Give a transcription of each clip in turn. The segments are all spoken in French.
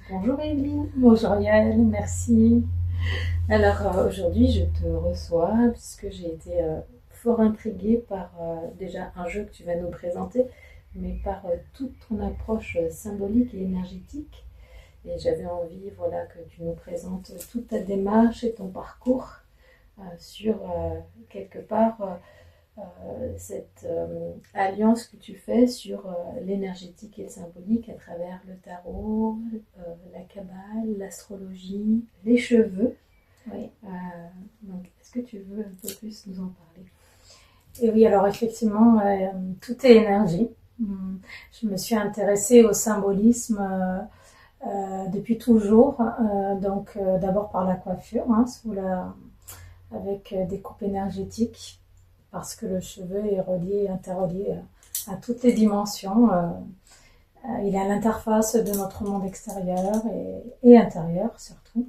Bonjour Evelyne. Bonjour Yael, merci. Alors aujourd'hui je te reçois puisque j'ai été fort intriguée par déjà un jeu que tu vas nous présenter, mais par toute ton approche symbolique et énergétique. Et j'avais envie voilà, que tu nous présentes toute ta démarche et ton parcours sur quelque part cette alliance que tu fais sur l'énergétique et le symbolique à travers le tarot, la kabbale, l'astrologie, les cheveux. Oui. Donc, est-ce que tu veux un peu plus nous en parler? Et oui, alors effectivement, tout est énergie. Je me suis intéressée au symbolisme depuis toujours. D'abord par la coiffure, avec des coupes énergétiques, parce que le cheveu est relié, interrelié à toutes les dimensions. Il est à l'interface de notre monde extérieur et intérieur surtout.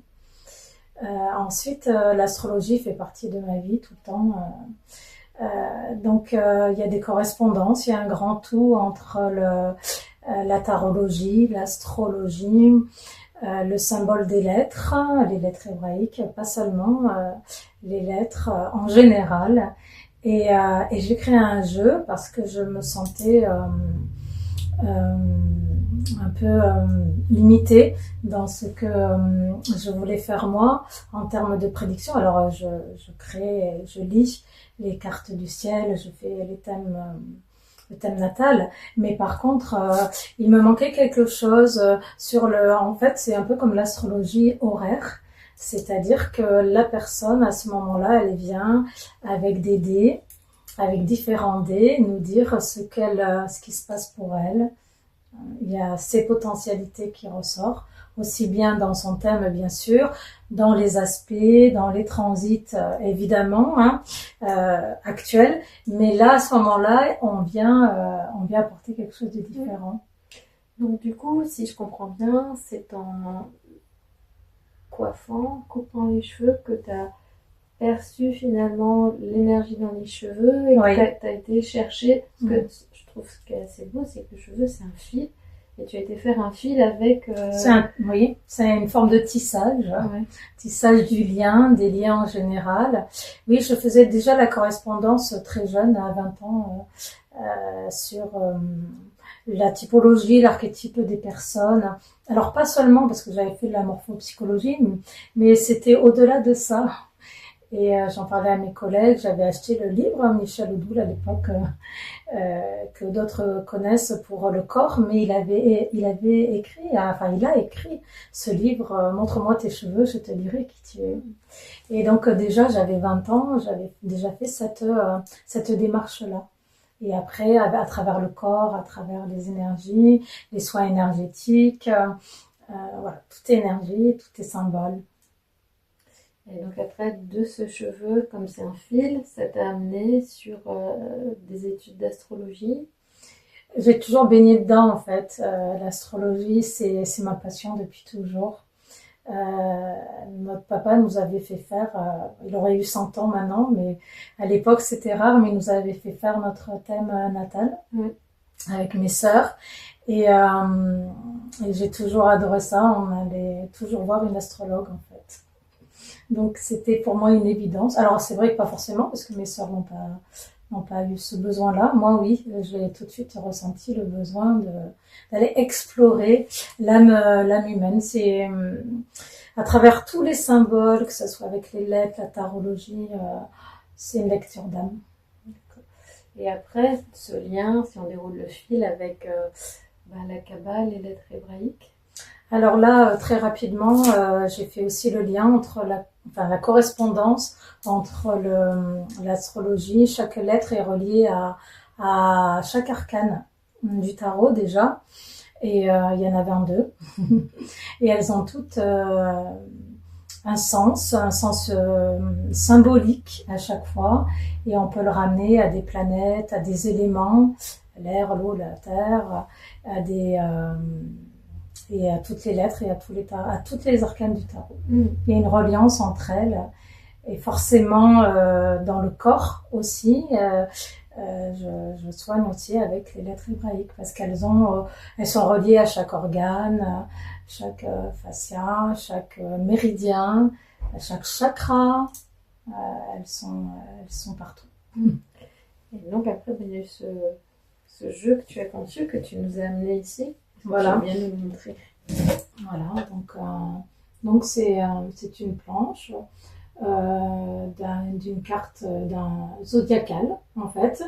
Ensuite, l'astrologie fait partie de ma vie tout le temps. Il y a des correspondances, il y a un grand tout entre la tarologie, l'astrologie, le symbole des lettres, les lettres hébraïques, pas seulement, les lettres en général. Et j'ai créé un jeu parce que je me sentais un peu limitée dans ce que je voulais faire moi en termes de prédiction. Alors je crée, je lis les cartes du ciel, je fais le thème natal, mais par contre il me manquait quelque chose en fait c'est un peu comme l'astrologie horaire, c'est-à-dire que la personne à ce moment-là elle vient avec des dés, avec différents dés, nous dire ce qui se passe pour elle. Il y a ses potentialités qui ressortent, aussi bien dans son thème bien sûr, dans les aspects, dans les transits évidemment actuels, mais là à ce moment-là on vient apporter quelque chose de différent. Donc du coup, si je comprends bien, c'est en coupant les cheveux que tu as perçu finalement l'énergie dans les cheveux et oui. que tu as été chercher. Ce que je trouve ce qui est assez beau, c'est que le cheveu c'est un fil et tu as été faire un fil avec. C'est une forme de tissage, tissage du lien, des liens en général. Oui, je faisais déjà la correspondance très jeune, à 20 ans, sur la typologie, l'archétype des personnes. Alors pas seulement parce que j'avais fait de la morphopsychologie, mais c'était au-delà de ça. Et j'en parlais à mes collègues, j'avais acheté le livre Michel Oudoul à l'époque que d'autres connaissent pour le corps, mais il a écrit ce livre Montre-moi tes cheveux, je te dirai qui tu es. Et donc déjà j'avais 20 ans, j'avais déjà fait cette démarche-là. Et après, à travers le corps, à travers les énergies, les soins énergétiques, voilà, tout est énergie, tout est symbole. Et donc après, de ce cheveu, comme c'est un fil, ça t'a amené sur des études d'astrologie. J'ai toujours baigné dedans en fait. L'astrologie, c'est ma passion depuis toujours. Notre papa nous avait fait faire, il aurait eu 100 ans maintenant, mais à l'époque c'était rare, mais il nous avait fait faire notre thème natal avec mes sœurs. Et j'ai toujours adoré ça. On allait toujours voir une astrologue en fait. Donc c'était pour moi une évidence. Alors c'est vrai que pas forcément parce que mes sœurs n'ont pas eu ce besoin-là. Moi oui, j'ai tout de suite ressenti le besoin d'aller explorer l'âme humaine. C'est à travers tous les symboles, que ce soit avec les lettres, la tarologie, c'est une lecture d'âme. Et après ce lien, si on déroule le fil avec la kabbale, les lettres hébraïques. Alors là, très rapidement, j'ai fait aussi le lien entre la correspondance entre l'astrologie. Chaque lettre est reliée à chaque arcane du tarot déjà. Et il y en avait en 2. Et elles ont toutes un sens symbolique à chaque fois. Et on peut le ramener à des planètes, à des éléments, l'air, l'eau, la terre, et à toutes les lettres et à toutes les arcanes du tarot. Il y a une reliance entre elles et forcément dans le corps aussi. je soigne aussi avec les lettres hébraïques parce elles sont reliées à chaque organe, chaque fascia, chaque méridien, à chaque chakra. Elles sont partout. Et donc après, il y a eu ce jeu que tu as conçu, que tu nous as amené ici. Voilà. Tu vas bien nous le montrer. Voilà, donc c'est une planche d'une carte d'un zodiacal en fait,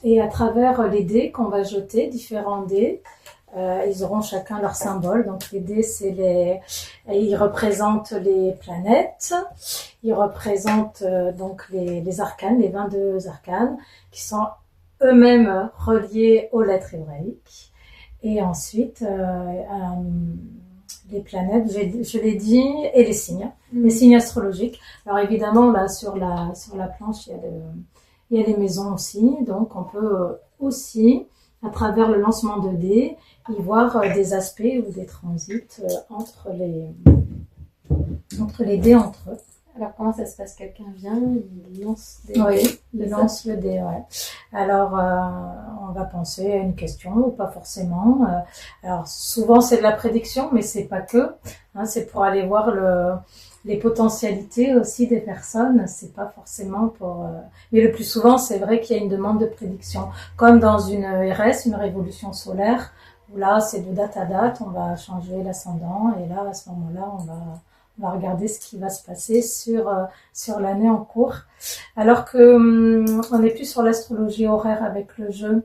et à travers les dés qu'on va jeter, différents dés, ils auront chacun leur symbole. Donc les dés, ils représentent les planètes, ils représentent donc les arcanes, les 22 arcanes, qui sont eux-mêmes reliés aux lettres hébraïques. Et ensuite, les planètes, je l'ai dit, et les signes astrologiques. Alors évidemment, là, sur la planche, il y a les maisons aussi. Donc, on peut aussi, à travers le lancement de dés, y voir des aspects ou des transits entre les dés entre eux. Alors, comment ça se passe? Quelqu'un vient, il lance des dés. Oui, il lance le dé, ouais. Alors, on va penser à une question ou pas forcément. Alors, souvent, c'est de la prédiction, mais c'est pas que. Hein, c'est pour aller voir les potentialités aussi des personnes. C'est pas forcément pour... Mais le plus souvent, c'est vrai qu'il y a une demande de prédiction. Comme dans une RS, une révolution solaire, où là, c'est de date à date, on va changer l'ascendant. Et là, à ce moment-là, on va regarder ce qui va se passer sur l'année en cours. Alors que on n'est plus sur l'astrologie horaire avec le jeu.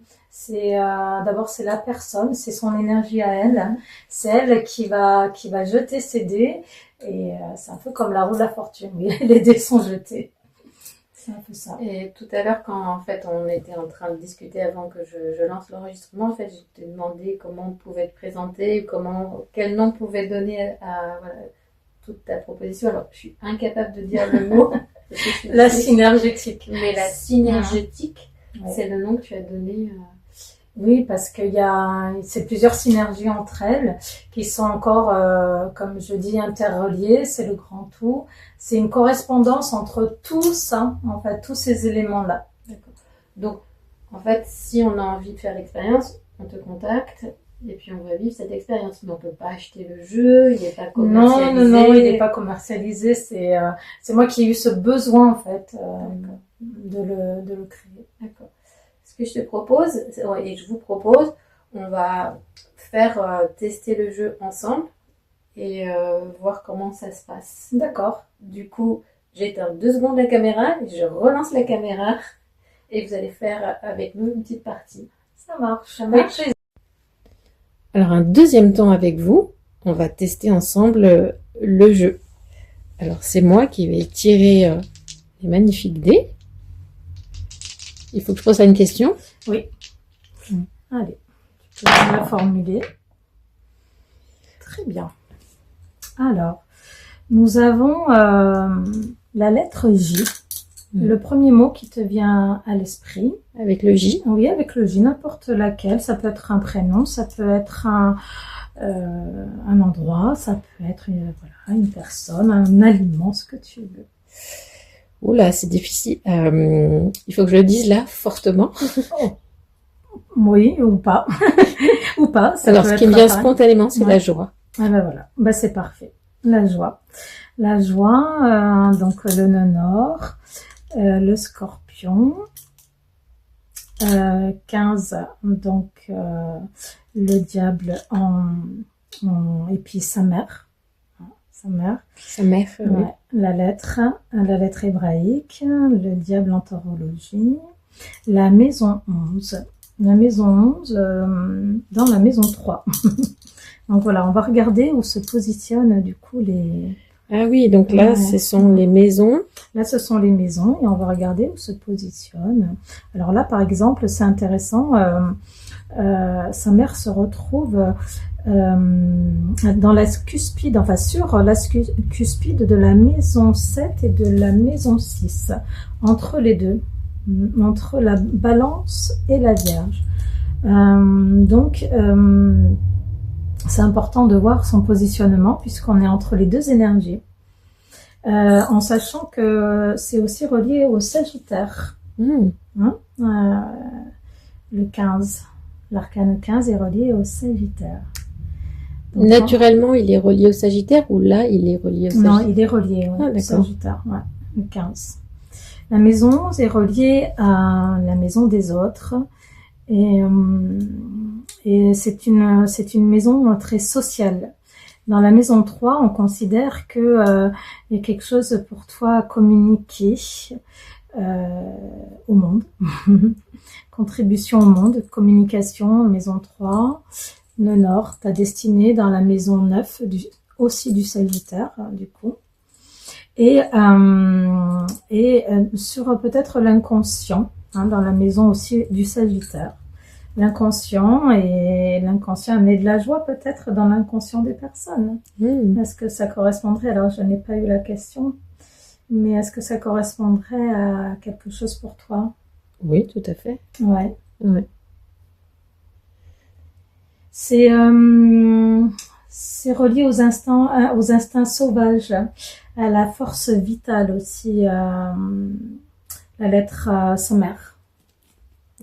D'abord c'est la personne, c'est son énergie à elle. C'est elle qui va jeter ses dés. Et c'est un peu comme la roue de la fortune. Oui, les dés sont jetés. C'est un peu ça. Et tout à l'heure, quand en fait on était en train de discuter avant que je lance l'enregistrement, en fait, je t'ai demandé comment on pouvait te présenter, quel nom on pouvait donner à voilà, toute ta proposition. Alors, je suis incapable de dire le mot. La synergétique. Mais la synergétique, c'est le nom que tu as donné. Oui, parce c'est plusieurs synergies entre elles qui sont encore, comme je dis, interreliées. C'est le grand tout. C'est une correspondance entre tout ça, en fait, tous ces éléments-là. D'accord. Donc, en fait, si on a envie de faire l'expérience, on te contacte. Et puis on va vivre cette expérience. Mais on ne peut pas acheter le jeu, il n'est pas commercialisé. Non, il n'est pas commercialisé. C'est moi qui ai eu ce besoin, en fait, de le créer. D'accord. Ce que je te propose, et je vous propose, on va faire tester le jeu ensemble et voir comment ça se passe. D'accord. Du coup, j'éteins 2 secondes la caméra, je relance la caméra et vous allez faire avec nous une petite partie. Ça marche. Alors, un deuxième temps avec vous, on va tester ensemble le jeu. Alors, c'est moi qui vais tirer les magnifiques dés. Il faut que je pose une question. Oui. Allez, tu peux la formuler. Très bien. Alors, nous avons la lettre J. Le premier mot qui te vient à l'esprit. Avec le J? Oui, avec le J, n'importe laquelle. Ça peut être un prénom, ça peut être un endroit, ça peut être une personne, un aliment, ce que tu veux. Oula, c'est difficile. Il faut que je le dise là, fortement. Oh. Oui, ou pas. Ou pas. Alors, ce qui me vient spontanément, c'est la joie. Ah ben voilà, c'est parfait. La joie. La joie, donc le nœud nord, le scorpion, 15, donc le diable et puis sa mère. Sa mère. Oui. La lettre hébraïque, le diable en taurologie, la maison 11. La maison 11 dans la maison 3. Donc voilà, on va regarder où se positionnent du coup les... Ah oui, donc là, ce sont les maisons. Là, ce sont les maisons et on va regarder où se positionnent. Alors là, par exemple, c'est intéressant, sa mère se retrouve dans la cuspide, enfin sur la cuspide de la maison 7 et de la maison 6, entre les deux, entre la balance et la vierge. Donc, c'est important de voir son positionnement puisqu'on est entre les deux énergies, en sachant que c'est aussi relié au Sagittaire. Hein le 15. L'arcane 15 est relié au Sagittaire. Donc, Naturellement, il est relié au Sagittaire ou là, il est relié au Sagittaire? Non, il est relié au Sagittaire, le 15. La maison 11 est reliée à la maison des autres. Et c'est une maison très sociale. Dans la maison 3, on considère que il y a quelque chose pour toi à communiquer au monde. Contribution au monde, communication, maison 3. Le Nord, ta destinée dans la maison 9, aussi du Sagittaire, du coup. Et sur peut-être l'inconscient, dans la maison aussi du Sagittaire. L'inconscient amener de la joie peut-être dans l'inconscient des personnes. Est-ce que ça correspondrait, alors je n'ai pas eu la question, mais est-ce que ça correspondrait à quelque chose pour toi? Oui, tout à fait. Ouais. C'est relié aux instincts sauvages, à la force vitale aussi, la lettre sommaire.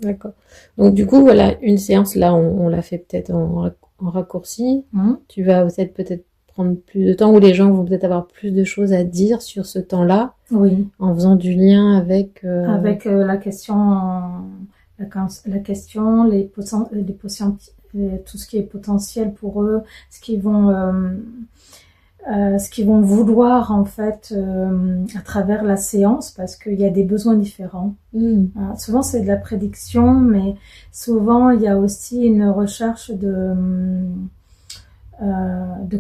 D'accord. Donc du coup, voilà, une séance là, on l'a fait peut-être en raccourci. Tu vas peut-être prendre plus de temps, ou les gens vont peut-être avoir plus de choses à dire sur ce temps-là. Oui. En faisant du lien avec la question, tout ce qui est potentiel pour eux, ce qu'ils vont vouloir en fait à travers la séance, parce qu'il y a des besoins différents. Souvent c'est de la prédiction, mais souvent il y a aussi une recherche de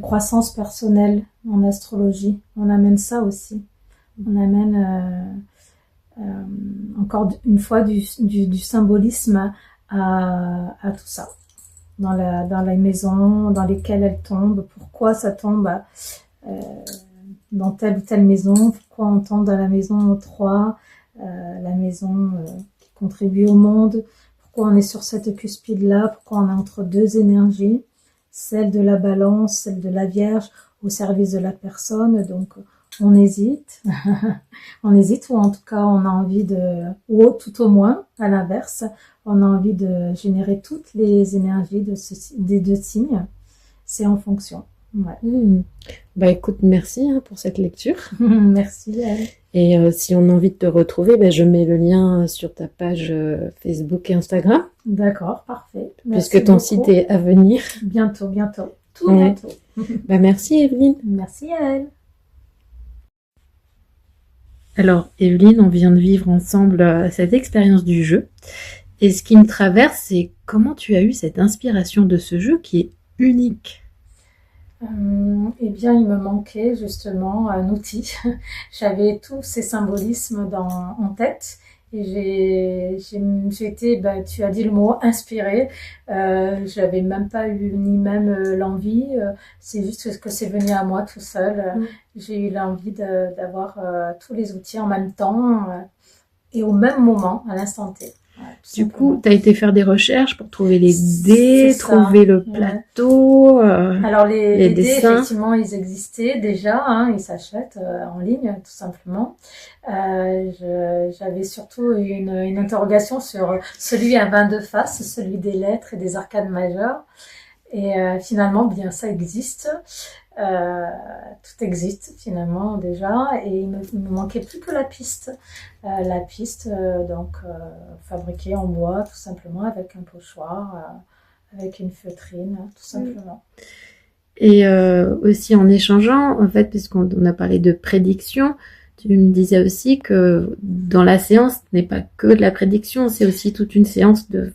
croissance personnelle en astrologie. On amène ça aussi. On amène encore une fois du symbolisme à tout ça. Dans les maisons dans lesquelles elles tombent, pourquoi ça tombe dans telle ou telle maison, pourquoi on tombe dans la maison 3, la maison qui contribue au monde, pourquoi on est sur cette cuspide-là, pourquoi on est entre deux énergies, celle de la balance, celle de la Vierge, au service de la personne. Donc on hésite, ou en tout cas on a envie ou tout au moins, à l'inverse, on a envie de générer toutes les énergies des deux signes. C'est en fonction. Bah écoute, merci pour cette lecture. Merci Elle. Et si on a envie de te retrouver, je mets le lien sur ta page Facebook et Instagram. D'accord, parfait. Merci puisque ton site est à venir. Bientôt. Tout bientôt. Merci Evelyne. Merci Elle. Alors Evelyne, on vient de vivre ensemble cette expérience du jeu. Et ce qui me traverse, c'est comment tu as eu cette inspiration de ce jeu qui est unique. Eh bien, il me manquait justement un outil. J'avais tous ces symbolismes en tête. Et j'ai été, tu as dit le mot, inspirée. J'avais même pas eu ni même l'envie. C'est juste que c'est venu à moi tout seul. J'ai eu l'envie d'avoir tous les outils en même temps et au même moment, à l'instant T. Du coup, tu as été faire des recherches pour trouver les dés, trouver le plateau, alors les dés, dessins. effectivement, ils existaient déjà, ils s'achètent en ligne, tout simplement. J'avais surtout une interrogation sur celui à 22 faces, celui des lettres et des arcades majeures. Et finalement, bien, ça existe. Tout existe finalement déjà, et il me manquait plus que la piste. Fabriquée en bois tout simplement, avec un pochoir, avec une feutrine, tout simplement. Et aussi en échangeant, en fait, puisqu'on a parlé de prédiction, tu me disais aussi que dans la séance, ce n'est pas que de la prédiction, c'est aussi toute une séance de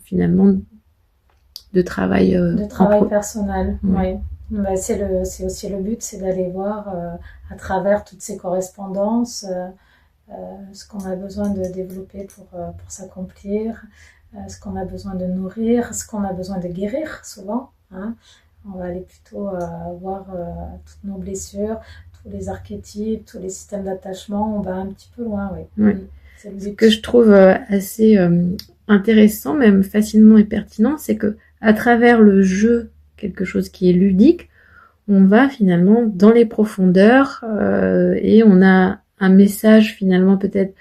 travail. De travail personnel, oui. C'est aussi le but, c'est d'aller voir à travers toutes ces correspondances ce qu'on a besoin de développer pour s'accomplir, ce qu'on a besoin de nourrir, ce qu'on a besoin de guérir souvent. On va aller plutôt voir toutes nos blessures, tous les archétypes, tous les systèmes d'attachement. On va un petit peu loin, oui. C'est le but. Ce que je trouve assez intéressant, même fascinant et pertinent, c'est que à travers le jeu, quelque chose qui est ludique, on va finalement dans les profondeurs et on a un message finalement peut-être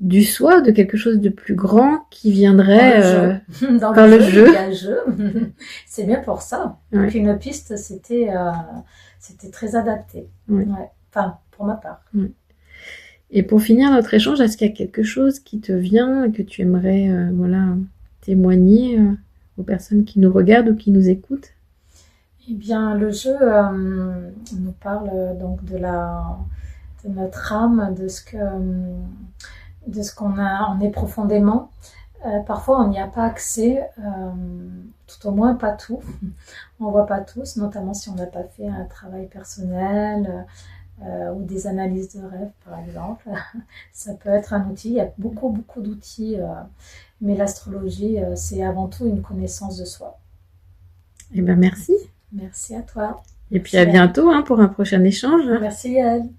du soi, de quelque chose de plus grand qui viendrait dans par le jeu. Il y a un jeu. C'est bien pour ça. Ouais. Donc une piste, c'était très adapté. Ouais. Ouais. Enfin, pour ma part. Et pour finir notre échange, est-ce qu'il y a quelque chose qui te vient et que tu aimerais témoigner aux personnes qui nous regardent ou qui nous écoutent? Eh bien, le jeu nous parle donc de notre âme, de ce qu'on en est profondément. Parfois, on n'y a pas accès, tout au moins pas tout. On voit pas tous, notamment si on n'a pas fait un travail personnel ou des analyses de rêve, par exemple. Ça peut être un outil. Il y a beaucoup, beaucoup d'outils, mais l'astrologie, c'est avant tout une connaissance de soi. Eh bien, merci. Merci à toi. Et puis à bientôt pour un prochain échange. Merci Yael.